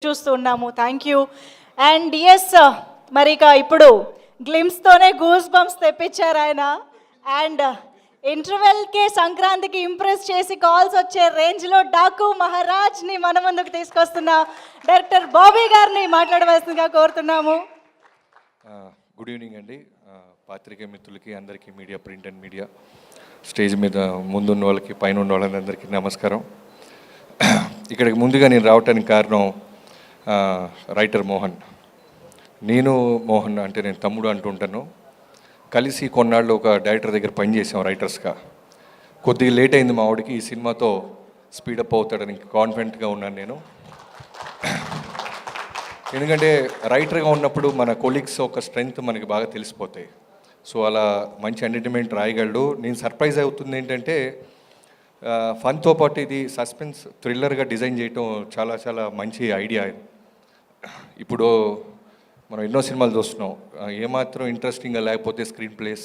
చూస్తూ ఉన్నాము. Thank you. And yes, మరి ఇక ఇప్పుడు గ్లిమ్స్తోనే గూస్ బంప్స్ తెప్పించారు ఆయన. అండ్ ఇంటర్వెల్కే సంక్రాంతికి ఇంప్రెస్ చేసి కాల్స్ వచ్చే రేంజ్లో డాకు మహారాజ్ని మన ముందుకు తీసుకొస్తున్న డైరెక్టర్ బాబీ గారిని మాట్లాడవలసిందిగా కోరుతున్నాము. గుడ్ ఈవినింగ్ అండి. పాత్రికేయ మిత్రులకి అందరికీ, media, print and media, stage మీద ముందున్న వాళ్ళకి, పైన ఉన్న వాళ్ళందరికీ నమస్కారం. ఇక్కడికి ముందుగా నేను రావడానికి కారణం రైటర్ మోహన్. నేను మోహన్ అంటే నేను తమ్ముడు అంటుంటాను. కలిసి కొన్నాళ్ళు ఒక డైరెక్టర్ దగ్గర పనిచేసాం రైటర్స్గా. కొద్దిగా లేట్ అయింది మా వాడికి, ఈ సినిమాతో స్పీడప్ అవుతాడని కాన్ఫిడెంట్గా ఉన్నాను నేను. ఎందుకంటే రైటర్గా ఉన్నప్పుడు మన కొలీగ్స్ ఒక స్ట్రెంగ్త్ మనకి బాగా తెలిసిపోతాయి. సో అలా మంచి ఎంటర్టైన్మెంట్ రాయగలడు. నేను సర్ప్రైజ్ అవుతుంది ఏంటంటే ఫన్తో పాటు ఇది సస్పెన్స్ థ్రిల్లర్గా డిజైన్ చేయటం చాలా చాలా మంచి ఐడియా. ఇప్పుడు మనం ఎన్నో సినిమాలు చూస్తున్నాం, ఏమాత్రం ఇంట్రెస్టింగ్గా లేకపోతే స్క్రీన్ ప్లేస్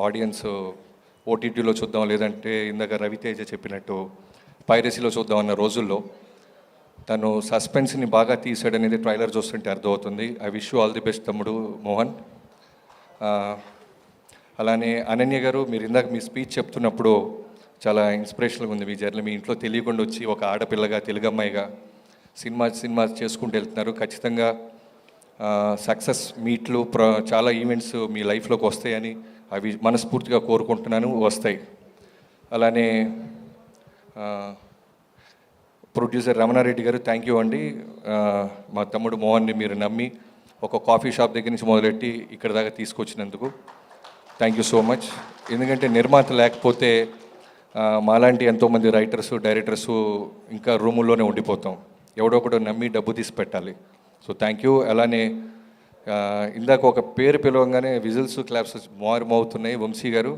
ఆడియన్స్ ఓటీటీలో చూద్దాం, లేదంటే ఇందాక రవితేజ చెప్పినట్టు పైరసీలో చూద్దాం అన్న రోజుల్లో తను సస్పెన్స్ని బాగా తీసాడనేది ట్రైలర్ చూస్తుంటే అర్థమవుతుంది. I wish you all the best తమ్ముడు మోహన్. అలానే అనన్య గారు, మీరు ఇందాక మీ స్పీచ్ చెప్తున్నప్పుడు చాలా ఇన్స్పిరేషన్గా ఉంది మీ జర్నీ. మీ ఇంట్లో తెలియకుండా వచ్చి ఒక ఆడపిల్లగా, తెలుగు అమ్మాయిగా సినిమా చేసుకుంటూ వెళ్తున్నారు. ఖచ్చితంగా సక్సెస్ మీట్లు, చాలా ఈవెంట్స్ మీ లైఫ్లోకి వస్తాయని అవి మనస్ఫూర్తిగా కోరుకుంటున్నాను, వస్తాయి. అలానే ప్రొడ్యూసర్ రమణారెడ్డి గారు, థ్యాంక్ యూ అండి. మా తమ్ముడు మోహన్ని మీరు నమ్మి ఒక కాఫీ షాప్ దగ్గర నుంచి మొదలెట్టి ఇక్కడ దాకా తీసుకొచ్చినందుకు థ్యాంక్ యూ సో మచ్. ఎందుకంటే నిర్మాత లేకపోతే మాలాంటి ఎంతోమంది రైటర్సు, డైరెక్టర్సు ఇంకా రూముల్లోనే ఉండిపోతాం. ఎవడో ఒకడు నమ్మి డబ్బు తీసి పెట్టాలి. So thank you. అలానే ఇందాక ఒక పేరు పిలవంగానే విజిల్స్, క్లాప్స్ మారుమవుతున్నాయి. వంశీ గారు,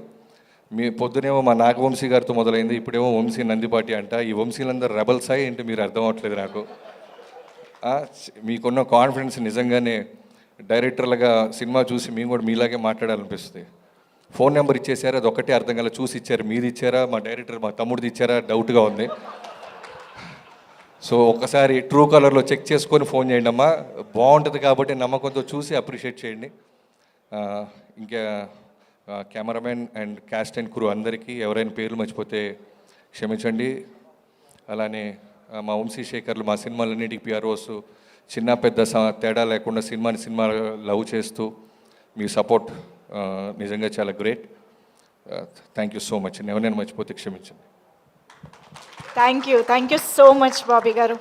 మీ పొద్దునేమో మా నాగవంశీ గారితో మొదలైంది, ఇప్పుడేమో వంశీ నందిపాటి అంట. ఈ వంశీలందరూ రెబల్సా ఏంటి మీరు అర్థం అవ్వట్లేదు నాకు. మీకున్న కాన్ఫిడెన్స్ నిజంగానే డైరెక్టర్లుగా సినిమా చూసి మేము కూడా మీలాగే మాట్లాడాలనిపిస్తుంది. ఫోన్ నెంబర్ ఇచ్చేసారా, అది ఒక్కటే అర్థం కాలేదు. చూసి ఇచ్చారు, మీది ఇచ్చారా, మా డైరెక్టర్ మా తమ్ముడిది ఇచ్చారా, డౌట్గా ఉంది. సో ఒకసారి ట్రూ కలర్లో చెక్ చేసుకొని ఫోన్ చేయండి అమ్మా, బాగుంటుంది కాబట్టి నమ్మకంతో చూసి అప్రిషియేట్ చేయండి. ఇంకా cameraman and caste and crew అందరికీ ఎవరైనా పేర్లు మర్చిపోతే క్షమించండి. అలానే మా వంశీశేఖర్లు, మా సినిమాలన్నిటికీ పిఆర్ఓస్, చిన్న పెద్ద తేడా లేకుండా సినిమా లవ్ చేస్తూ మీ సపోర్ట్ నిజంగా చాలా great. Thank you so much. ఎవరైనా మర్చిపోతే క్షమించండి. Thank you so much, Bobby Garu.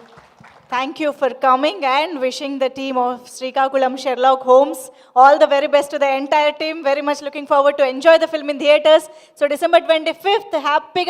Thank you for coming and wishing the team of Srikakulam Sherlock Holmes all the very best to the entire team. Very much looking forward to enjoy the film in theaters. So December 25th, happy